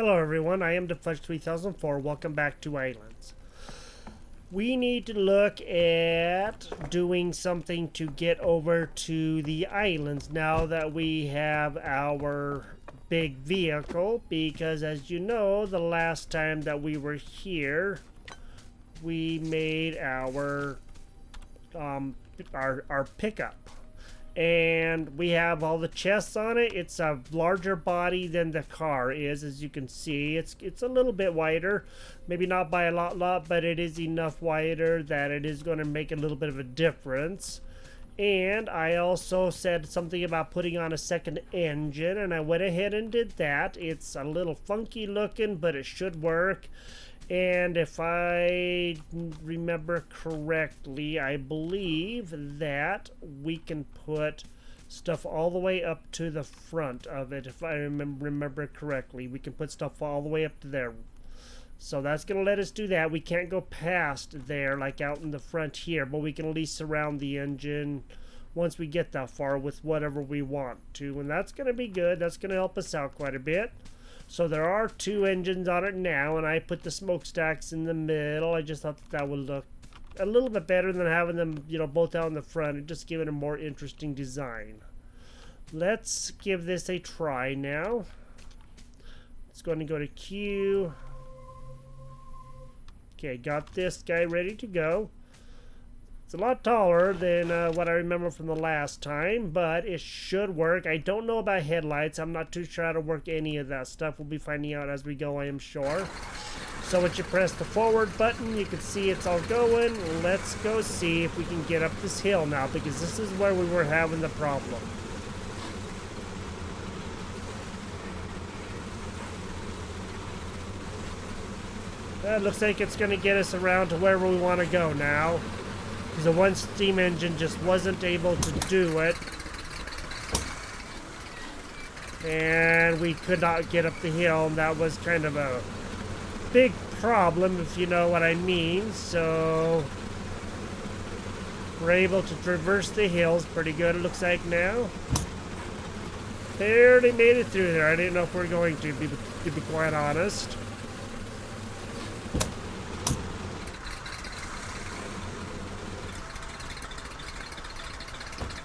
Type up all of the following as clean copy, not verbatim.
Hello everyone, I am S2E21. Welcome back to Ylands. We need to look at doing something to get over to the islands now that we have our big vehicle, because as you know, the last time that we were here, we made our pickup. And we have all the chests on it. It's a larger body than the car is, as you can see. It's a little bit wider, maybe not by a lot, but it is enough wider that it is going to make a little bit of a difference. And I also said something about putting on a second engine, and I went ahead and did that. It's a little funky looking, but it should work. And if I remember correctly, I believe that we can put stuff all the way up to the front of it. If I remember correctly, we can put stuff all the way up to there. So that's going to let us do that. We can't go past there like out in the front here, but we can at least surround the engine once we get that far with whatever we want to. And that's going to be good. That's going to help us out quite a bit. So there are two engines on it now, and I put the smokestacks in the middle. I just thought that would look a little bit better than having them, both out in the front and just give it a more interesting design. Let's give this a try now. It's going to go to Q. Okay, got this guy ready to go. It's a lot taller than what I remember from the last time, but it should work. I don't know about headlights. I'm not too sure how to work any of that stuff. We'll be finding out as we go, I am sure. So once you press the forward button, you can see it's all going. Let's go see if we can get up this hill now, because this is where we were having the problem. That looks like it's going to get us around to where we want to go now. Because the one steam engine just wasn't able to do it. And we could not get up the hill, and that was kind of a big problem, if you know what I mean. So we're able to traverse the hills pretty good, it looks like now. Barely made it through there. I didn't know if we were going to be quite honest.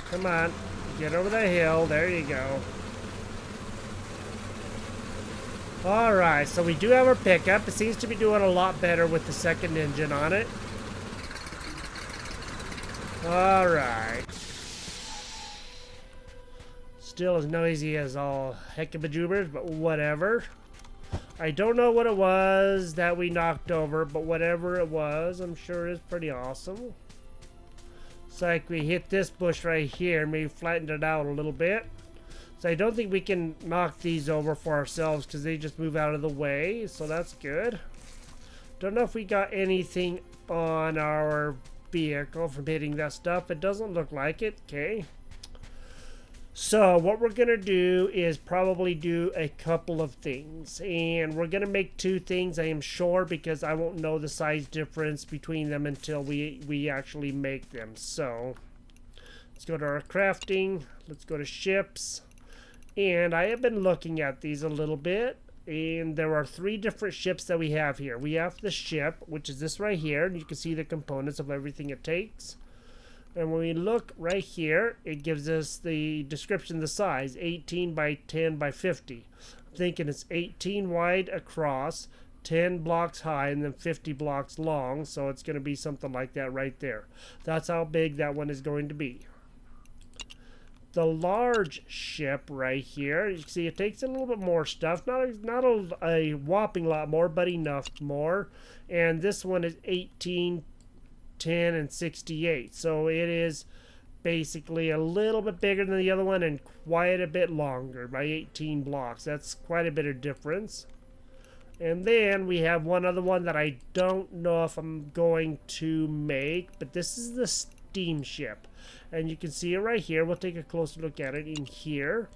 Come on, get over the hill. There you go. Alright, so we do have our pickup. It seems to be doing a lot better with the second engine on it. Alright. Still as noisy as all heck of a jubers, but whatever. I don't know what it was that we knocked over, but whatever it was, I'm sure it's pretty awesome. It's like we hit this bush right here, maybe flattened it out a little bit. So I don't think we can knock these over for ourselves because they just move out of the way. So that's good. Don't know if we got anything on our vehicle from hitting that stuff. It doesn't look like it. Okay. So what we're going to do is probably do a couple of things. And we're going to make two things, I am sure, because I won't know the size difference between them until we actually make them. So let's go to our crafting. Let's go to ships. And I have been looking at these a little bit. And there are three different ships that we have here. We have the ship, which is this right here. And you can see the components of everything it takes. And when we look right here, it gives us the description, the size, 18 by 10 by 50. I'm thinking it's 18 wide across, 10 blocks high, and then 50 blocks long. So it's going to be something like that right there. That's how big that one is going to be. The large ship right here, you can see it takes a little bit more stuff. Not a whopping lot more, but enough more. And this one is 18, 10, and 68. So it is basically a little bit bigger than the other one and quite a bit longer by 18 blocks. That's quite a bit of difference. And then we have one other one that I don't know if I'm going to make, but this is the steamship. And you can see it right here. We'll take a closer look at it in here.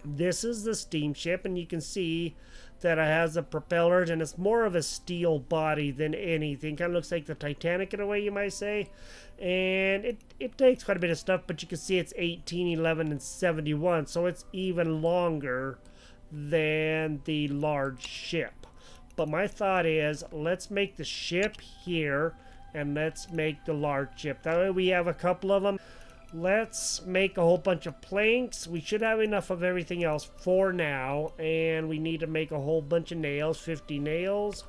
This is the steamship, and you can see that it has the propellers, and it's more of a steel body than anything. Kind of looks like the Titanic in a way, you might say. And it takes quite a bit of stuff, but you can see it's 18, 11, and 71, so it's even longer than the large ship. But my thought is, let's make the ship here, and let's make the large ship. That way we have a couple of them. Let's make a whole bunch of planks. We should have enough of everything else for now, and we need to make a whole bunch of nails, 50 nails.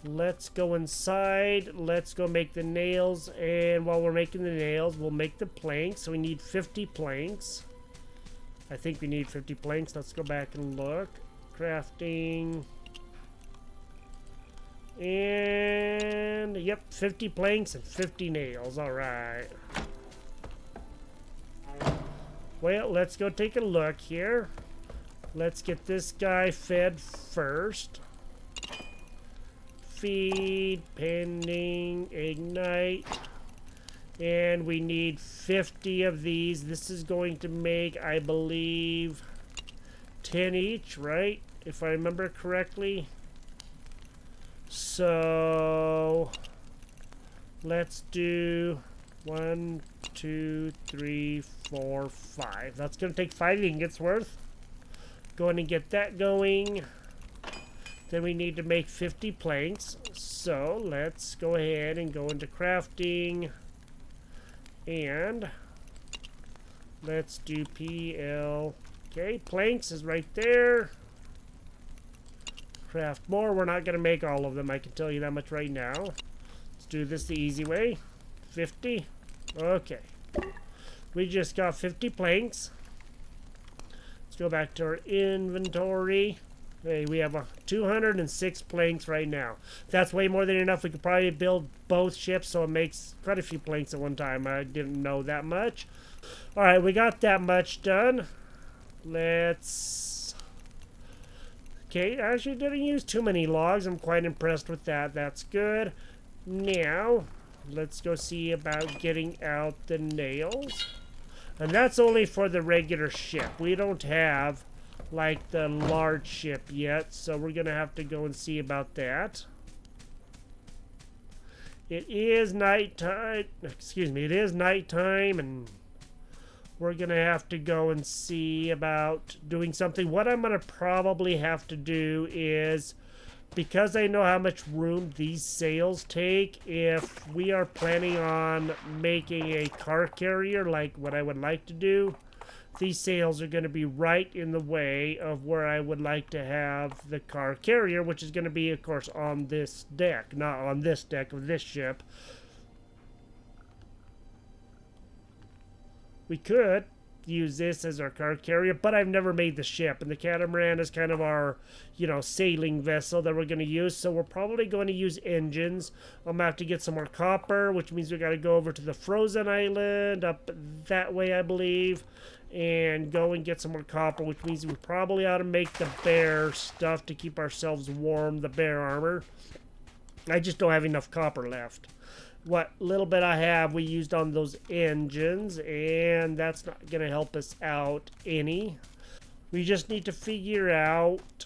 Let's go inside. Let's go make the nails, and while we're making the nails, we'll make the planks. So we need 50 planks. I think we need 50 planks. Let's go back and look. Crafting. And yep, 50 planks and 50 nails. All right. Well, let's go take a look here. Let's get this guy fed first. Feed, pending, ignite. And we need 50 of these. This is going to make, I believe, 10 each, right? If I remember correctly. So let's do 1, 2, 3, 4, 5. That's going to take 5 ingots worth. Go in and get that going. Then we need to make 50 planks. So let's go ahead and go into crafting. And let's do PL. Okay, planks is right there. Craft more. We're not going to make all of them. I can tell you that much right now. Let's do this the easy way. 50. Okay. We just got 50 planks. Let's go back to our inventory. Hey, we have 206 planks right now. That's way more than enough. We could probably build both ships, so it makes quite a few planks at one time. I didn't know that much. All right, we got that much done. Let's... Okay, actually didn't use too many logs. I'm quite impressed with that. That's good. Now, let's go see about getting out the nails. And that's only for the regular ship. We don't have, like, the large ship yet, so we're going to have to go and see about that. It is nighttime. Excuse me, it is nighttime, and we're going to have to go and see about doing something. What I'm going to probably have to do is, because I know how much room these sails take, if we are planning on making a car carrier, like what I would like to do, these sails are going to be right in the way of where I would like to have the car carrier, which is going to be, of course, on this deck, not on this deck of this ship. We could use this as our car carrier, but I've never made the ship, and the catamaran is kind of our, sailing vessel that we're going to use, so we're probably going to use engines. I'm going to have to get some more copper, which means we got to go over to the frozen island, up that way, I believe, and go and get some more copper, which means we probably ought to make the bear stuff to keep ourselves warm, the bear armor. I just don't have enough copper left. What little bit I have, we used on those engines, and that's not going to help us out any. We just need to figure out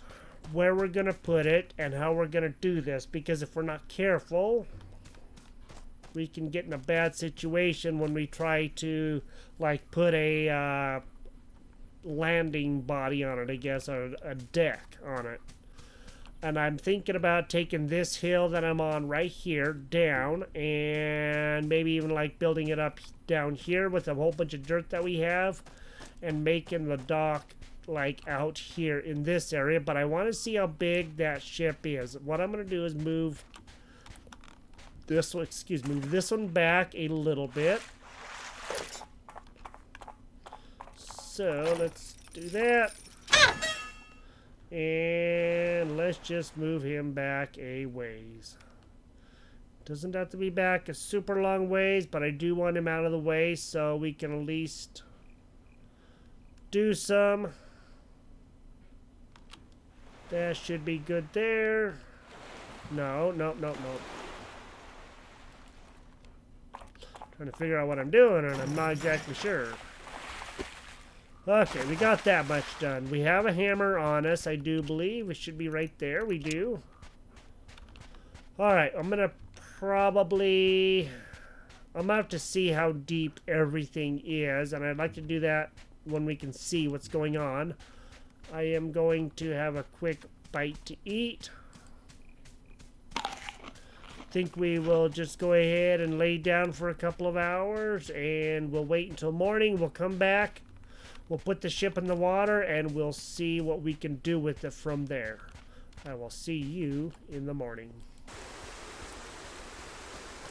where we're going to put it and how we're going to do this, because if we're not careful, we can get in a bad situation when we try to, like, put a landing body on it, I guess, or a deck on it. And I'm thinking about taking this hill that I'm on right here down, and maybe even like building it up down here with a whole bunch of dirt that we have, and making the dock like out here in this area. But I want to see how big that ship is. What I'm going to do is move this one, move this one back a little bit. So let's do that. And let's just move him back a ways. Doesn't have to be back a super long ways, but I do want him out of the way so we can at least do some. That should be good there. No. Trying to figure out what I'm doing, and I'm not exactly sure. Okay, we got that much done. We have a hammer on us, I do believe. It should be right there. We do. Alright, I'm going to have to see how deep everything is, and I'd like to do that when we can see what's going on. I am going to have a quick bite to eat. Think we will just go ahead and lay down for a couple of hours, and we'll wait until morning. We'll come back, we'll put the ship in the water, and we'll see what we can do with it from there. I will see you in the morning.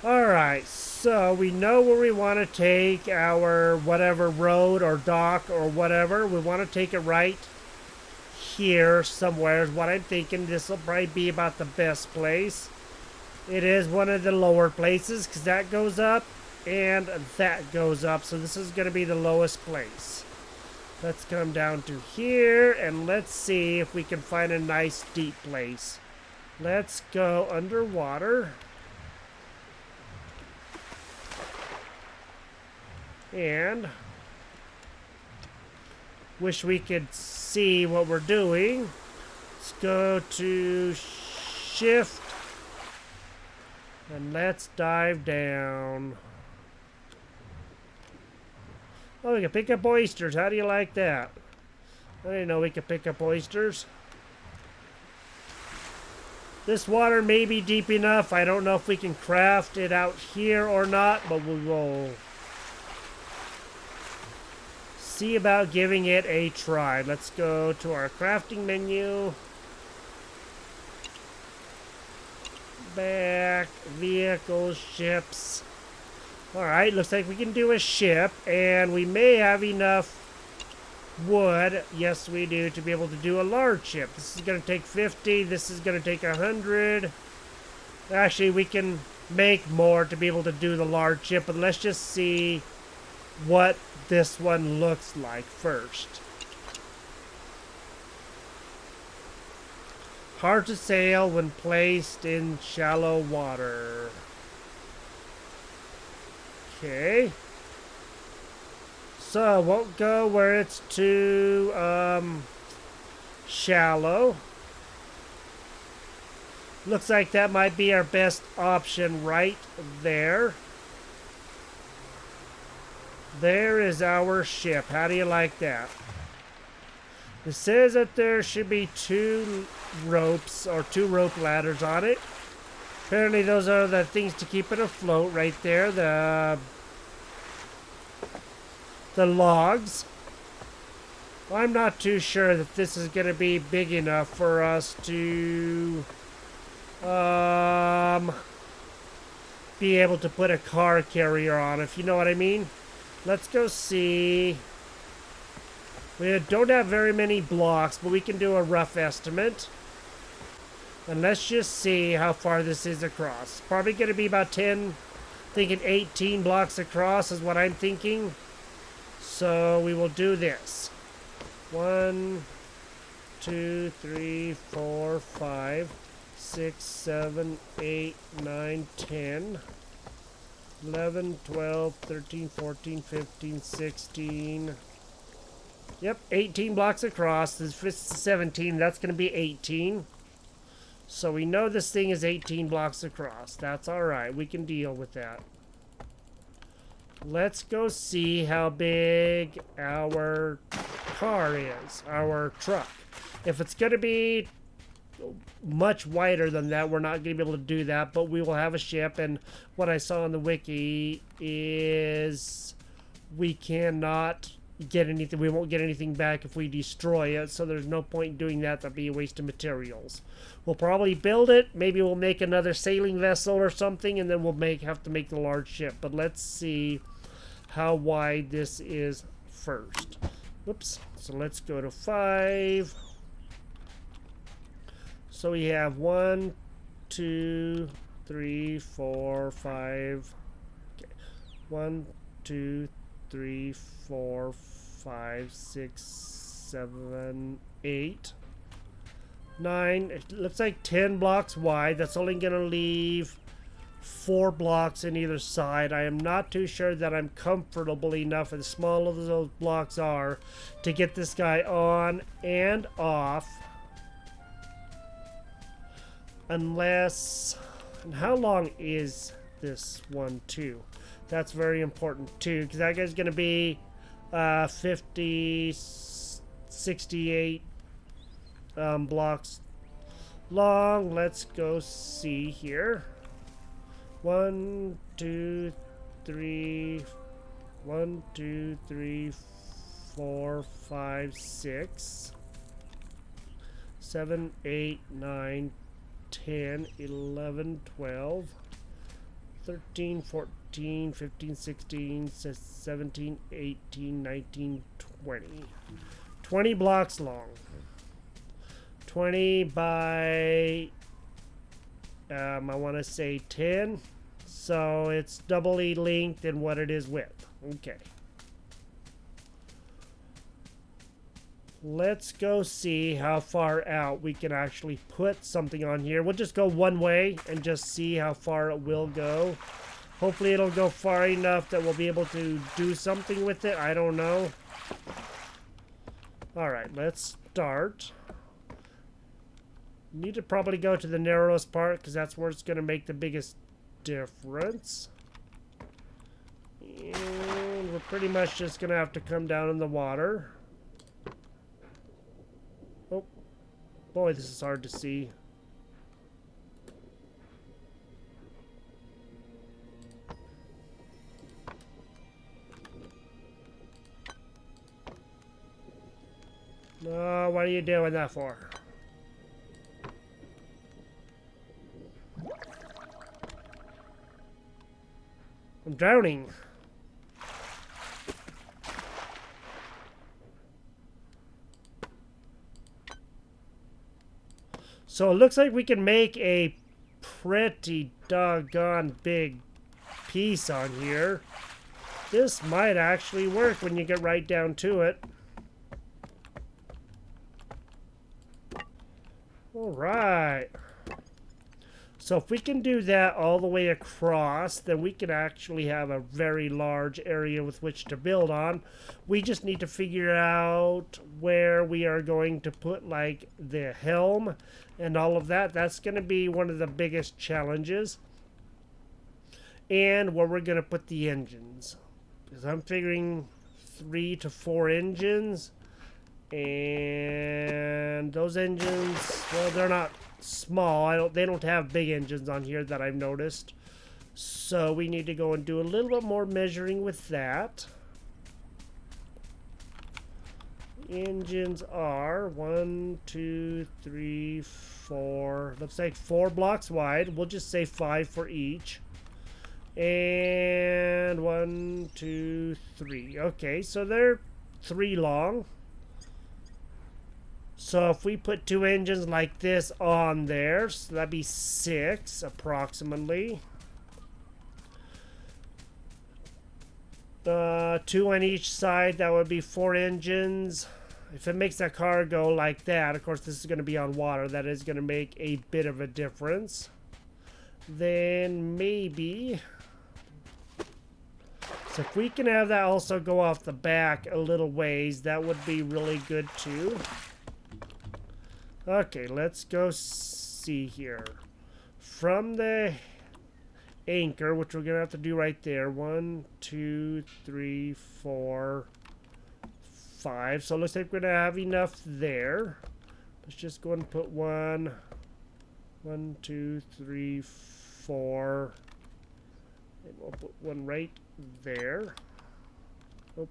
Alright, so we know where we want to take our whatever road or dock or whatever. We want to take it right here somewhere is what I'm thinking. This will probably be about the best place. It is one of the lower places because that goes up and that goes up. So this is going to be the lowest place. Let's come down to here and let's see if we can find a nice deep place. Let's go underwater. And wish we could see what we're doing. Let's go to shift. And let's dive down. Oh, we can pick up oysters. How do you like that? I didn't know we could pick up oysters. This water may be deep enough. I don't know if we can craft it out here or not, but we will see about giving it a try. Let's go to our crafting menu. Back, vehicles, ships. Alright, looks like we can do a ship, and we may have enough wood, yes we do, to be able to do a large ship. This is going to take 50, this is going to take 100. Actually, we can make more to be able to do the large ship, but let's just see what this one looks like first. Hard to sail when placed in shallow water. Okay. So, won't go where it's too shallow. Looks like that might be our best option right there. There is our ship. How do you like that? It says that there should be 2 ropes or 2 rope ladders on it. Apparently those are the things to keep it afloat right there. The logs. I'm not too sure that this is going to be big enough for us to be able to put a car carrier on, if you know what I mean. Let's go see. We don't have very many blocks, but we can do a rough estimate. And let's just see how far this is across. Probably going to be about 10, thinking 18 blocks across is what I'm thinking. So we will do this. 1, 2, 3, 4, 5, 6, 7, 8, 9, 10, 11, 12, 13, 14, 15, 16. Yep, 18 blocks across. This is 17. That's going to be 18. So we know this thing is 18 blocks across. That's alright. We can deal with that. Let's go see how big our car is. Our truck. If it's going to be much wider than that, we're not going to be able to do that. But we will have a ship. And what I saw on the wiki is we cannot get anything. We won't get anything back if we destroy it. So there's no point in doing that. That'd be a waste of materials. We'll probably build it. Maybe we'll make another sailing vessel or something, and then we'll have to make the large ship. But let's see how wide this is first. Oops. So let's go to 5. So we have 1, 2, 3, 4, 5. Okay. 1, 2, 3, 4, 5, 6, 7, 8, 9. It looks like 10 blocks wide. That's only going to leave 4 blocks in either side. I am not too sure that I'm comfortable enough, as small as those blocks are, to get this guy on and off. Unless... And how long is this one too? That's very important too, because that guy's going to be 50, 68, blocks long. Let's go see here. 1, 2, 3. 1, 2, 3, 4, 5, 6, 7, 8, 9, 10, 11, 12, 13, 14, 15, 16, 17, 18, 19, 20. 20 blocks long. 20 by, I want to say 10. So it's doubly length in what it is width. Okay. Let's go see how far out we can actually put something on here. We'll just go one way and just see how far it will go. Hopefully it'll go far enough that we'll be able to do something with it. I don't know. Alright, let's start. Need to probably go to the narrowest part because that's where it's going to make the biggest difference. And we're pretty much just gonna have to come down in the water. Oh boy, this is hard to see. No, what are you doing that for? I'm drowning. So it looks like we can make a pretty doggone big piece on here. This might actually work when you get right down to it. All right. So if we can do that all the way across, then we can actually have a very large area with which to build on. We just need to figure out where we are going to put like the helm and all of that. That's going to be one of the biggest challenges. And where we're going to put the engines. Because I'm figuring 3 to 4 engines. And those engines, well, they're not small. They don't have big engines on here that I've noticed. So we need to go and do a little bit more measuring with that. Engines are 1, 2, 3, 4. Looks like 4 blocks wide. We'll just say 5 for each. And 1, 2, 3. Okay, so they're 3 long. So if we put 2 engines like this on there, so that'd be 6 approximately. 2 on each side, that would be 4 engines. If it makes that car go like that, of course this is going to be on water, that is going to make a bit of a difference. Then maybe, so if we can have that also go off the back a little ways, that would be really good too. Okay, let's go see here. From the anchor, which we're going to have to do right there. 1, 2, 3, 4, 5. So it looks like we're going to have enough there. Let's just go and put 1, 2, 3, 4. And we'll put 1 right there. Oh.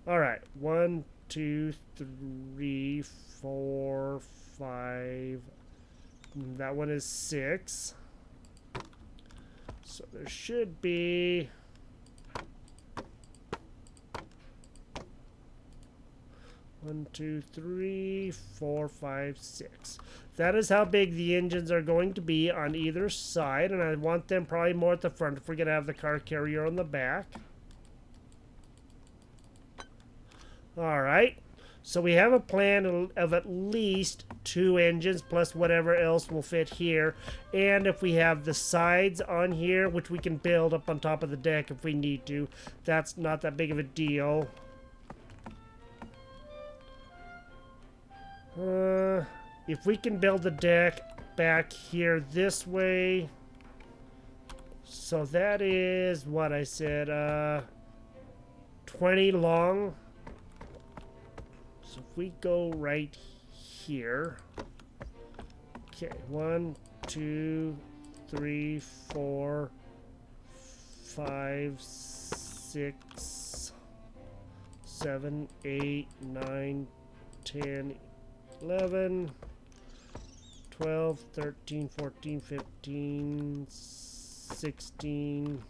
All right. 1, 2, 3, 4, 5. That one is 6. So there should be 1, 2, 3, 4, 5, 6. That is how big the engines are going to be on either side, and I want them probably more at the front if we're going to have the car carrier on the back. Alright, so we have a plan of at least 2 engines plus whatever else will fit here. And if we have the sides on here, which we can build up on top of the deck if we need to, that's not that big of a deal. If we can build the deck back here this way, so that is what I said, 20 long. So if we go right here. Okay, 1, 2, 3, 4, 5, 6, 7, 8, 9, 10, 11, 12, 13, 14, 15, 16,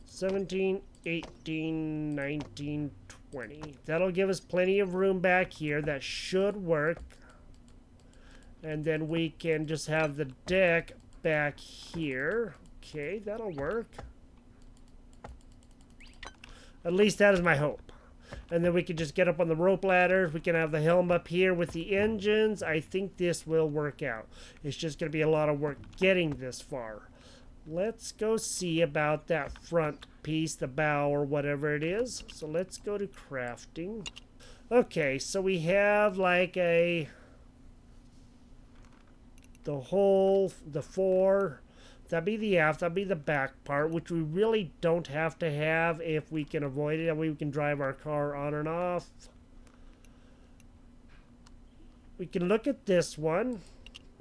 17, 18, 19, 20. That'll give us plenty of room back here. That should work. And then we can just have the deck back here. Okay, that'll work. At least that is my hope. And then we can just get up on the rope ladders. We can have the helm up here with the engines. I think this will work out. It's just going to be a lot of work getting this far. Let's go see about that front piece, the bow or whatever it is. So let's go to crafting. Okay, so we have like the fore. That'd be the aft, that'd be the back part, which we really don't have to have if we can avoid it. That way we can drive our car on and off. We can look at this one.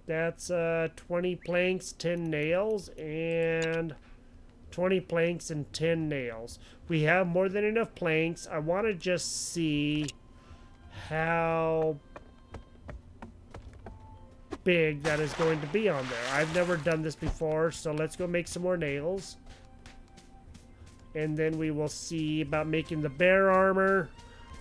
That's 20 planks, 10 nails, and 20 planks and 10 nails. We have more than enough planks. I want to just see how big that is going to be on there. I've never done this before, so let's go make some more nails. And then we will see about making the bear armor.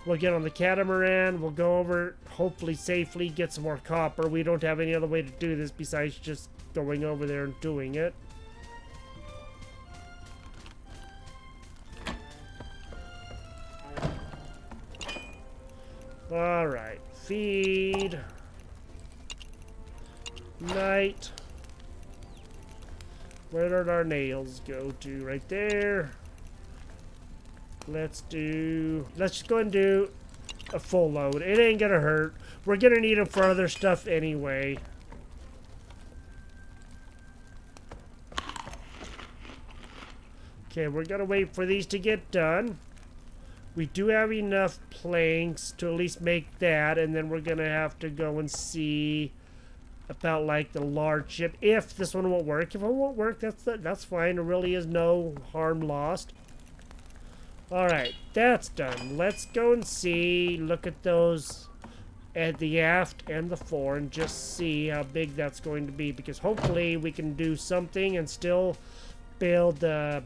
We'll get on the catamaran. We'll go over, hopefully safely, get some more copper. We don't have any other way to do this besides just going over there and doing it. Alright, feed. Night. Where did our nails go to? Right there. Let's just go and do a full load. It ain't gonna hurt. We're gonna need them for other stuff anyway. Okay, we're gonna wait for these to get done. We do have enough planks to at least make that, and then we're gonna have to go and see about like the large ship if this one won't work. If it won't work, that's fine. There really is no harm lost. Alright, that's done. Let's go and see, look at those at the aft and the fore and just see how big that's going to be, because hopefully we can do something and still build the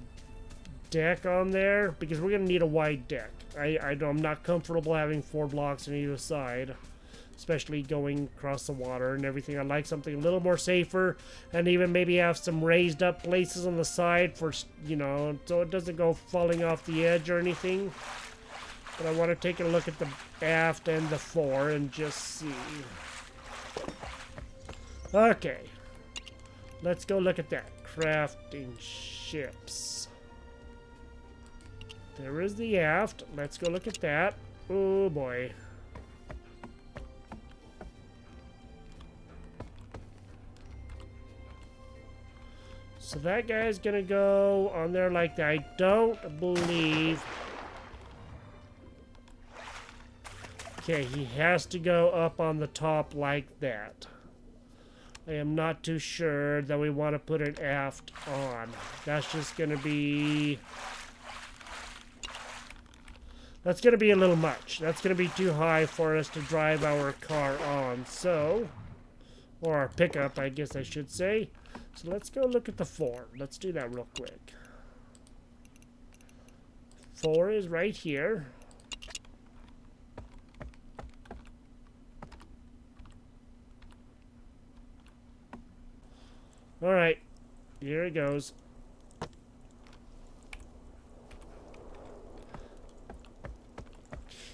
deck on there, because we're going to need a wide deck. I'm not comfortable having 4 blocks on either side, especially going across the water and everything. I'd like something a little more safer, and even maybe have some raised up places on the side for, you know, so it doesn't go falling off the edge or anything. But I want to take a look at the aft and the fore and just see. Okay. Let's go look at that. Crafting ships. There is the aft. Let's go look at that. Oh boy. So that guy's gonna go on there like that. I don't believe... Okay, he has to go up on the top like that. I am not too sure that we want to put an aft on. That's just gonna be... That's gonna be a little much. That's gonna be too high for us to drive our car on. So... Or our pickup, I guess I should say. So let's go look at the fore. Let's do that real quick. Fore is right here. Alright, here it goes.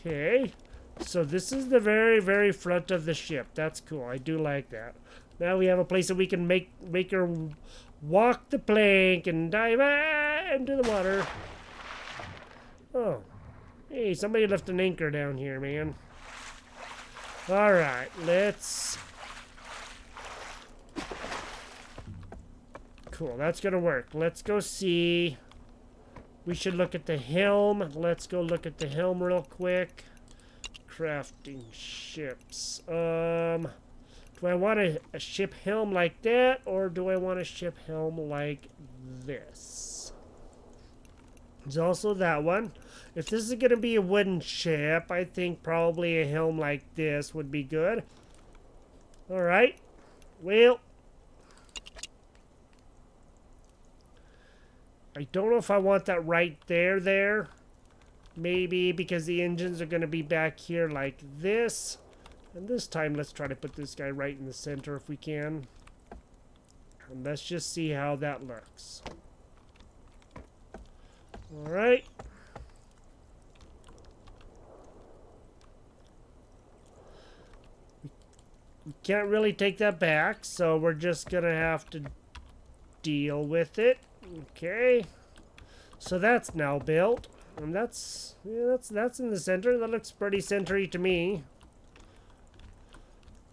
Okay, so this is the very, very front of the ship. That's cool. I do like that. Now we have a place that we can make her walk the plank and dive into the water. Oh. Hey, somebody left an anchor down here, man. Alright, let's... Cool, that's gonna work. Let's go see... We should look at the helm. Let's go look at the helm real quick. Crafting ships. Do I want a ship helm like that, or do I want a ship helm like this? There's also that one. If this is going to be a wooden ship, I think probably a helm like this would be good. Alright. Well, I don't know if I want that right there. Maybe because the engines are going to be back here like this. And this time, let's try to put this guy right in the center if we can. And let's just see how that looks. Alright. We can't really take that back, so we're just going to have to deal with it. Okay. So that's now built. And that's in the center. That looks pretty centery to me.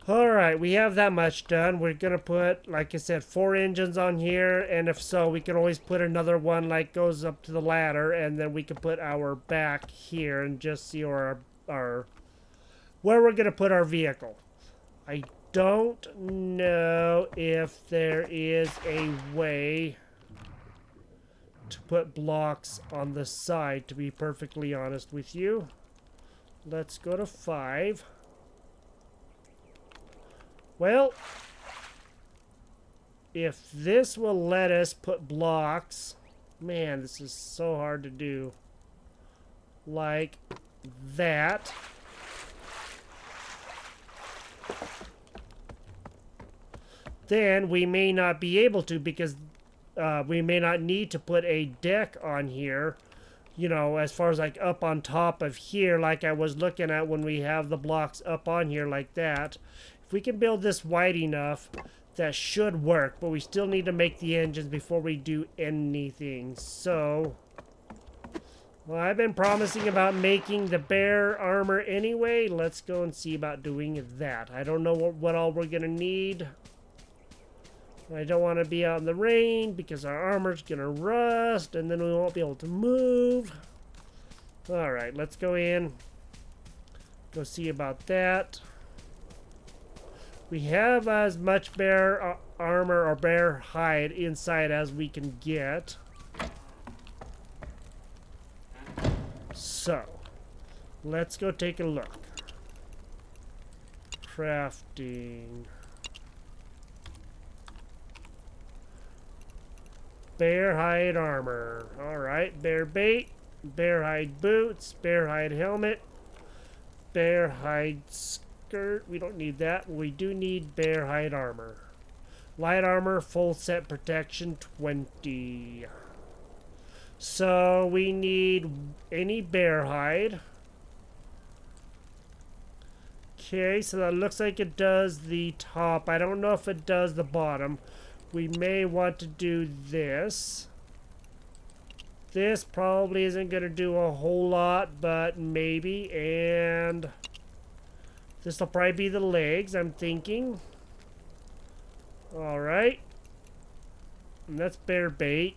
Alright, we have that much done. We're going to put, like I said, 4 engines on here. And if so, we can always put another one like goes up to the ladder. And then we can put our back here and just see where where we're going to put our vehicle. I don't know if there is a way to put blocks on the side, to be perfectly honest with you. Let's go to 5. Well, if this will let us put blocks, man, this is so hard to do, like that. Then we may not be able to, because we may not need to put a deck on here, you know, as far as like up on top of here, like I was looking at when we have the blocks up on here like that. If we can build this wide enough, that should work, but we still need to make the engines before we do anything. So, well, I've been promising about making the bear armor anyway. Let's go and see about doing that. I don't know what all we're gonna need. I don't want to be out in the rain because our armor's going to rust and then we won't be able to move. Alright, let's go in. Go see about that. We have as much bear armor or bear hide inside as we can get. So, let's go take a look. Crafting. Bear hide armor. Alright, bear bait, bear hide boots, bear hide helmet, bear hide skirt. We don't need that. We do need bear hide armor. Light armor, full set protection, 20. So we need any bear hide. Okay, so that looks like it does the top. I don't know if it does the bottom. We may want to do this. This probably isn't going to do a whole lot, but maybe. And this will probably be the legs, I'm thinking. Alright. And that's bear bait.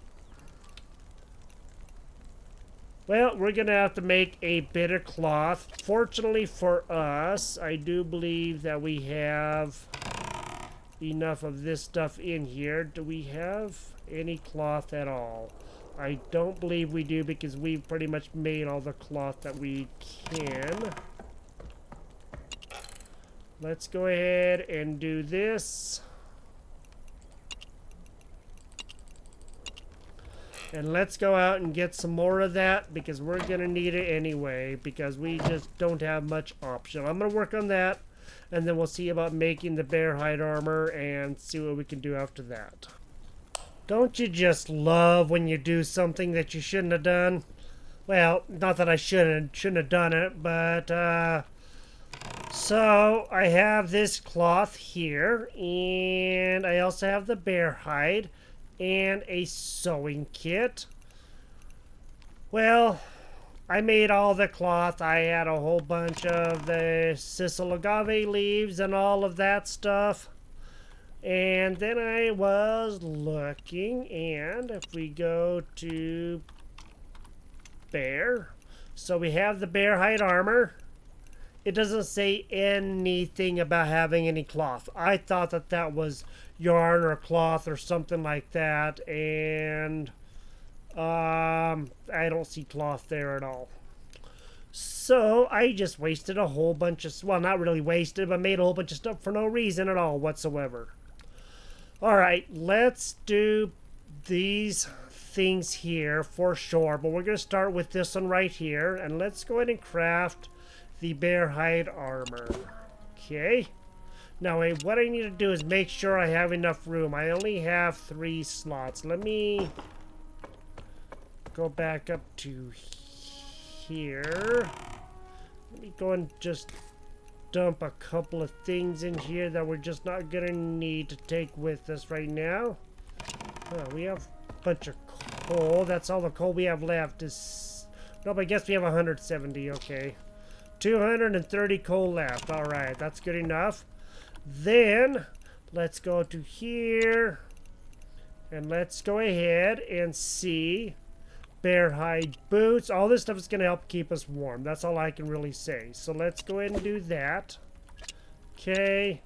Well, we're going to have to make a bit of cloth. Fortunately for us, I do believe that we have enough of this stuff in here. Do we have any cloth at all? I don't believe we do, because we've pretty much made all the cloth that we can. Let's go ahead and do this. And let's go out and get some more of that, because we're going to need it anyway, because we just don't have much option. I'm going to work on that. And then we'll see about making the bear hide armor and see what we can do after that. Don't you just love when you do something that you shouldn't have done? Well, not that I shouldn't have done it, but so I have this cloth here, and I also have the bear hide and a sewing kit. Well, I made all the cloth. I had a whole bunch of the sisal agave leaves and all of that stuff. And then I was looking, and if we go to bear, so we have the bear hide armor, it doesn't say anything about having any cloth. I thought that that was yarn or cloth or something like that, and I don't see cloth there at all. So I just wasted a whole bunch of, well, not really wasted, but made a whole bunch of stuff for no reason at all whatsoever. All right, let's do these things here for sure, but we're going to start with this one right here, and let's go ahead and craft the bear hide armor. Okay. Now, what I need to do is make sure I have enough room. I only have 3 slots. Let me go back up to here. Let me go and just dump a couple of things in here that we're just not gonna need to take with us right now. We have a bunch of coal. That's all the coal we have left. Nope, I guess we have 170. Okay, 230 coal left. All right, that's good enough. Then let's go to here and let's go ahead and see bear hide boots. All this stuff is going to help keep us warm. That's all I can really say. So let's go ahead and do that. Okay.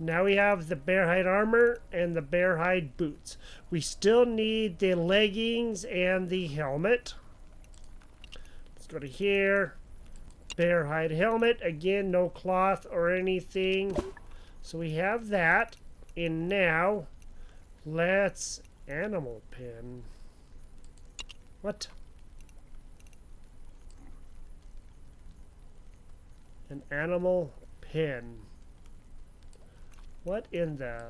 Now we have the bear hide armor and the bear hide boots. We still need the leggings and the helmet. Let's go to here. Bear hide helmet. Again, no cloth or anything. So we have that. And now let's animal pin. What? An animal pin. What in the...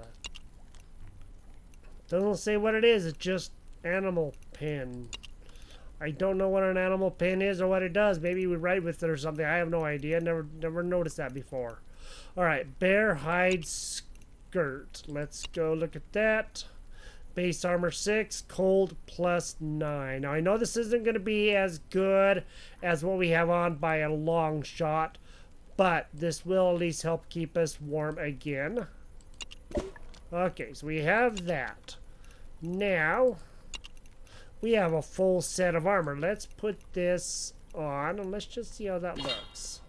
Doesn't say what it is. It's just animal pin. I don't know what an animal pin is or what it does. Maybe we write with it or something. I have no idea. Never noticed that before. Alright, bear hide skirt. Let's go look at that. Base armor 6, cold plus 9. Now I know this isn't going to be as good as what we have on by a long shot, but this will at least help keep us warm again. Okay, so we have that. Now we have a full set of armor. Let's put this on and let's just see how that looks.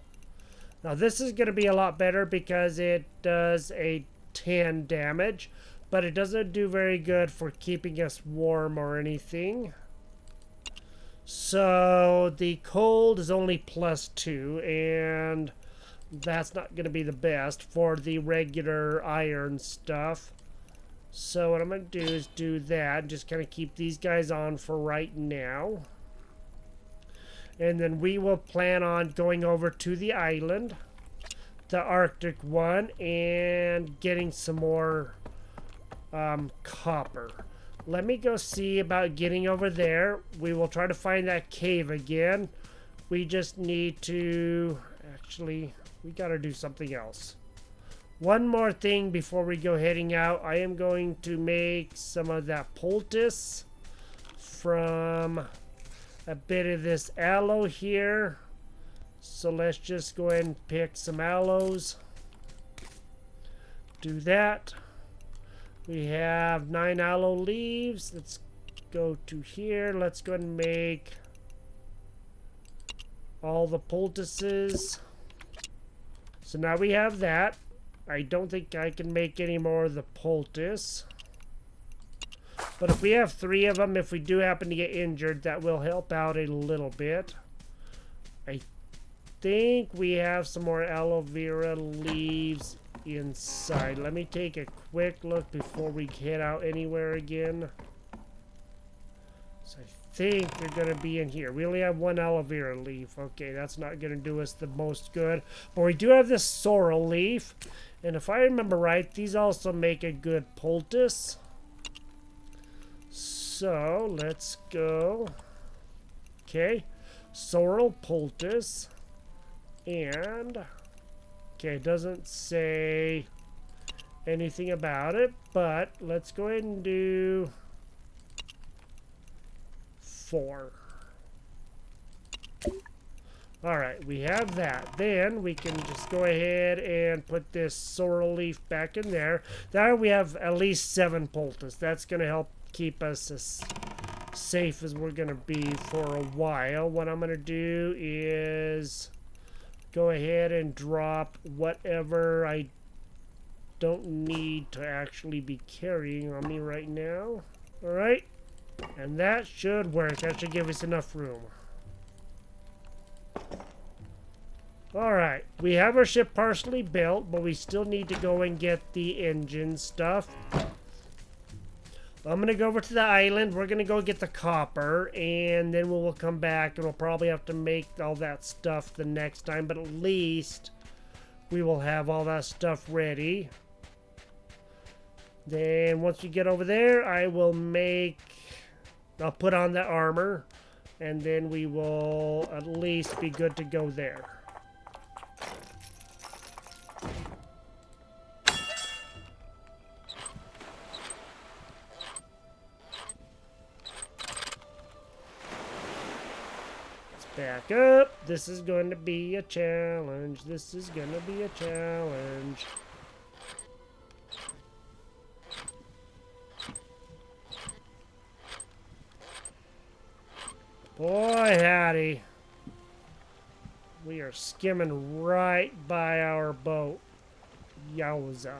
Now this is going to be a lot better because it does a 10 damage. But it doesn't do very good for keeping us warm or anything. So the cold is only plus 2, and that's not going to be the best for the regular iron stuff. So what I'm going to do is do that. Just kind of keep these guys on for right now. And then we will plan on going over to the island, the Arctic one, and getting some more copper. Let me go see about getting over there. We will try to find that cave again. We just need to... Actually, we gotta do something else. One more thing before we go heading out. I am going to make some of that poultice from a bit of this aloe here. So let's just go ahead and pick some aloes. Do that. We have 9 aloe leaves. Let's go to here. Let's go ahead and make all the poultices. So now we have that. I don't think I can make any more of the poultice. But if we have 3 of them, if we do happen to get injured, that will help out a little bit. I think we have some more aloe vera leaves inside. Let me take a quick look before we head out anywhere again. So I think they're going to be in here. We only have 1 aloe vera leaf. Okay, that's not going to do us the most good. But we do have this sorrel leaf. And if I remember right, these also make a good poultice. So let's go. Okay, sorrel poultice. And... okay, it doesn't say anything about it, but let's go ahead and do 4. Alright, we have that. Then we can just go ahead and put this sorrel leaf back in there. Now we have at least 7 poultice. That's going to help keep us as safe as we're going to be for a while. What I'm going to do is go ahead and drop whatever I don't need to actually be carrying on me right now. Alright, and that should work. That should give us enough room. Alright, we have our ship partially built, but we still need to go and get the engine stuff. I'm going to go over to the island. We're going to go get the copper, and then we'll come back, and we'll probably have to make all that stuff the next time, but at least we will have all that stuff ready. Then once we get over there, I'll put on the armor, and then we will at least be good to go there. Back up. This is going to be a challenge. This is going to be a challenge. Boy, howdy. We are skimming right by our boat. Yowza.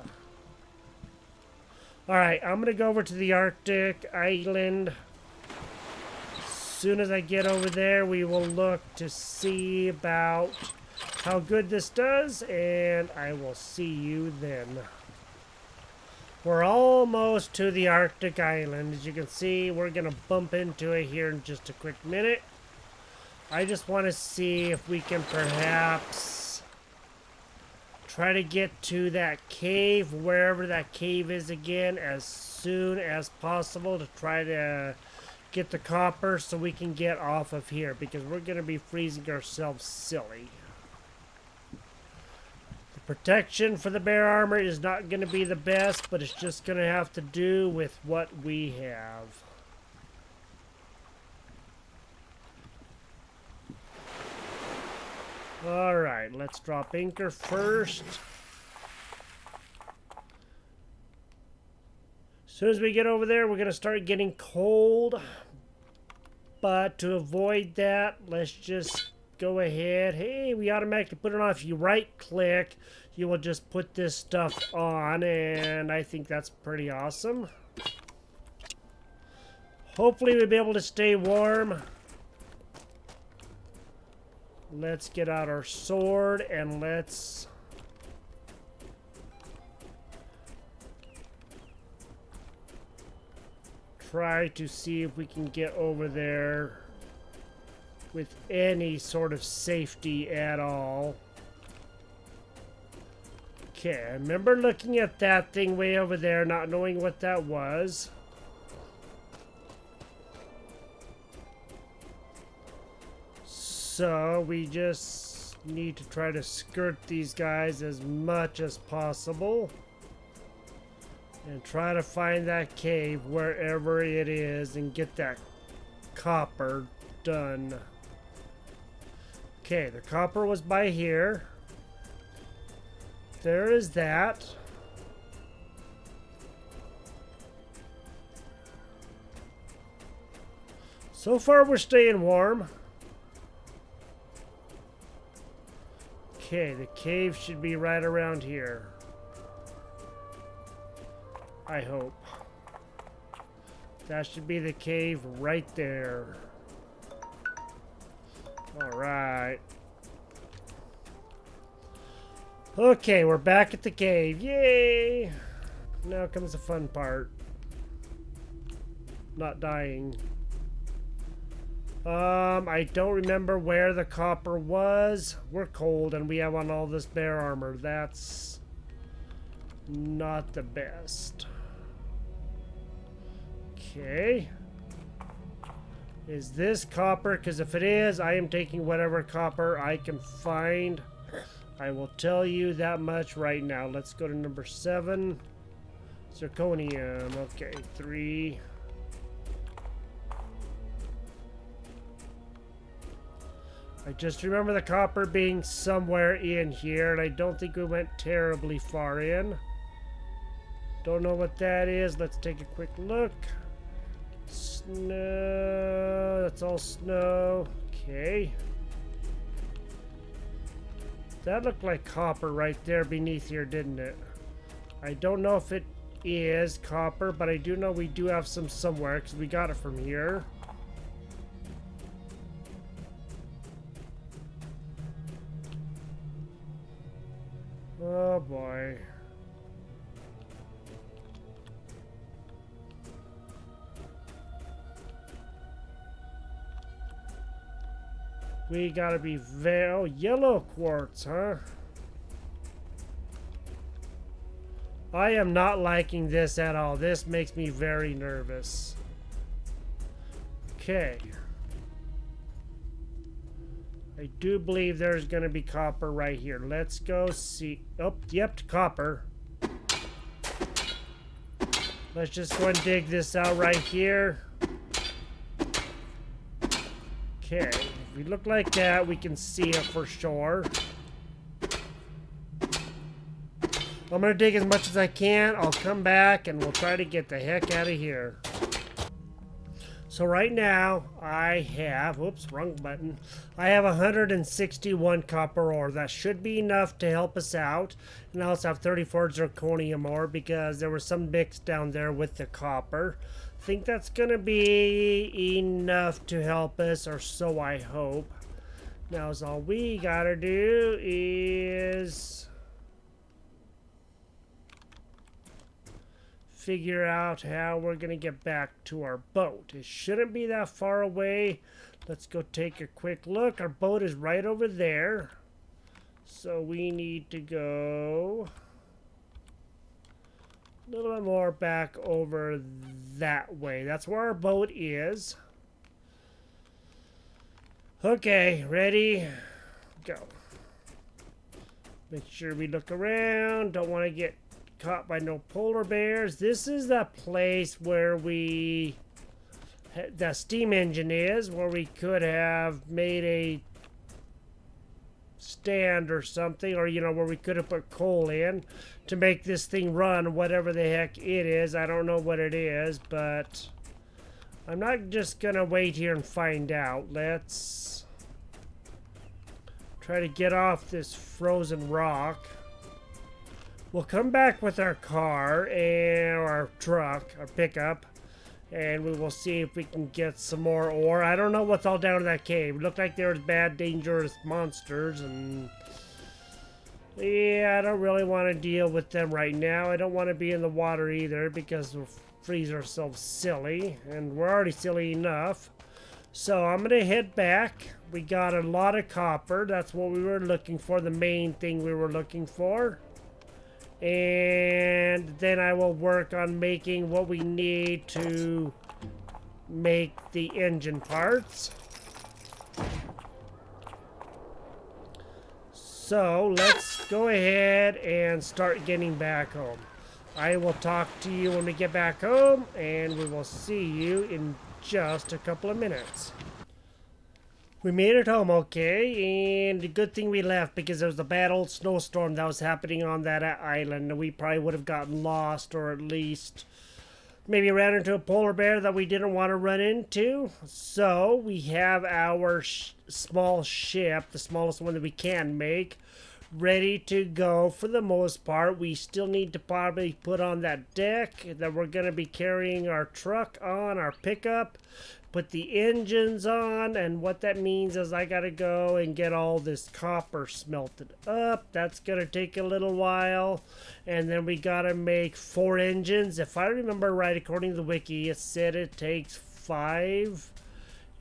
Alright, I'm going to go over to the Arctic island. Soon as I get over there, we will look to see about how good this does, and I will see you then. We're almost to the Arctic island. As you can see, we're going to bump into it here in just a quick minute. I just want to see if we can perhaps try to get to that cave, wherever that cave is again, as soon as possible to try to get the copper so we can get off of here, because we're going to be freezing ourselves silly. The protection for the bear armor is not going to be the best, but it's just going to have to do with what we have. Alright, let's drop anchor first. As soon as we get over there, we're going to start getting cold. But to avoid that, let's just go ahead. Hey, we automatically put it on. If you right-click, you will just put this stuff on, and I think that's pretty awesome. Hopefully we'll be able to stay warm. Let's get out our sword, and let's try to see if we can get over there with any sort of safety at all. Okay, I remember looking at that thing way over there, not knowing what that was. So we just need to try to skirt these guys as much as possible. And try to find that cave wherever it is and get that copper done. Okay, the copper was by here. There is that. So far we're staying warm. Okay, the cave should be right around here. I hope. That should be the cave right there. Alright. Okay, we're back at the cave. Yay! Now comes the fun part. Not dying. I don't remember where the copper was. We're cold and we have on all this bear armor. That's not the best. Okay. Is this copper? Because if it is, I am taking whatever copper I can find. I will tell you that much right now. Let's go to number 7. Zirconium. Okay, 3. I just remember the copper being somewhere in here, and I don't think we went terribly far in. Don't know what that is. Let's take a quick look. Snow. That's all snow. Okay. That looked like copper right there beneath here, didn't it? I don't know if it is copper, but I do know we do have some somewhere because we got it from here. Oh boy. We gotta be very... Oh, yellow quartz, huh? I am not liking this at all. This makes me very nervous. Okay. I do believe there's gonna be copper right here. Let's go see... Oh, yep, copper. Let's just go and dig this out right here. Okay. If we look like that, we can see it for sure. I'm gonna dig as much as I can. I'll come back and we'll try to get the heck out of here. So right now, I have, whoops, wrong button. I have 161 copper ore. That should be enough to help us out. And I also have 34 zirconium ore because there was some mix down there with the copper. I think that's gonna be enough to help us, or so I hope. Now, so all we gotta do is figure out how we're gonna get back to our boat. It shouldn't be that far away. Let's go take a quick look. Our boat is right over there. So we need to go a little bit more back over that way. That's where our boat is. Okay, ready? Go. Make sure we look around. Don't want to get caught by no polar bears. This is the place where the steam engine is, where we could have made a stand or something, or where we could have put coal in to make this thing run, whatever the heck it is. I don't know what it is, but I'm not just gonna wait here and find out. Let's try to get off this frozen rock. We'll come back with our car and our truck, our pickup, and we will see if we can get some more ore. I don't know what's all down in that cave. It looked like there was bad, dangerous monsters, and yeah, I don't really want to deal with them right now. I don't want to be in the water either because we'll freeze ourselves silly, and we're already silly enough. So I'm going to head back. We got a lot of copper. That's what we were looking for, the main thing we were looking for. And then I will work on making what we need to make the engine parts. So let's go ahead and start getting back home. I will talk to you when we get back home, and we will see you in just a couple of minutes. We made it home okay, and the good thing we left because there was a bad old snowstorm that was happening on that island, and we probably would have gotten lost, or at least maybe ran into a polar bear that we didn't want to run into. So we have our small ship, the smallest one that we can make, ready to go for the most part. We still need to probably put on that deck that we're going to be carrying our truck on, our pickup. Put the engines on, and what that means is I gotta go and get all this copper smelted up. That's gonna take a little while, and then we gotta make 4 engines. If I remember right, according to the wiki, it said it takes 5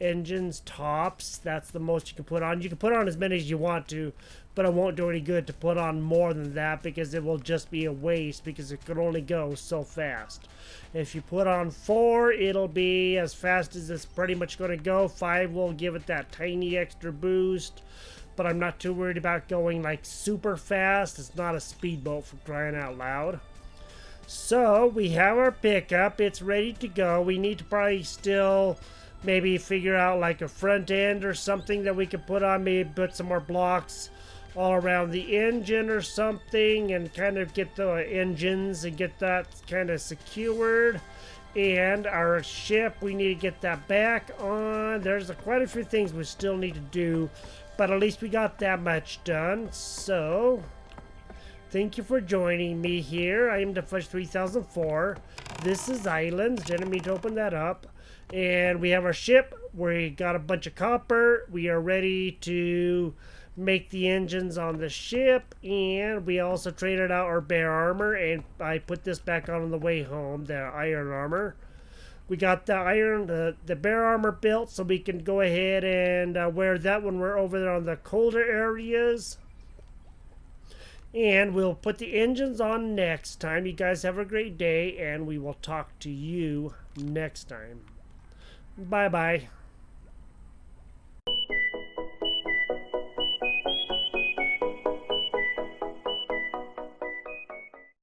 engines tops. That's the most you can put on. You can put on as many as you want to, but it won't do any good to put on more than that because it will just be a waste because it could only go so fast. If you put on 4, it'll be as fast as it's pretty much going to go. 5 will give it that tiny extra boost, but I'm not too worried about going like super fast. It's not a speedboat, for crying out loud. So we have our pickup. It's ready to go. We need to probably still maybe figure out like a front end or something that we could put on. Maybe put some more blocks all around the engine or something, and kind of get the engines and get that kind of secured. And our ship, we need to get that back on. There's quite a few things we still need to do, but at least we got that much done. So, thank you for joining me here. I am the Fudge 3004. This is Ylands. Didn't mean to open that up. And we have our ship. We got a bunch of copper. We are ready to make the engines on the ship, and we also traded out our bear armor, and I put this back on the way home, the iron armor. We got the bear armor built, so we can go ahead and wear that when we're over there on the colder areas. And we'll put the engines on next time. You guys have a great day, and we will talk to you next time. Bye-bye.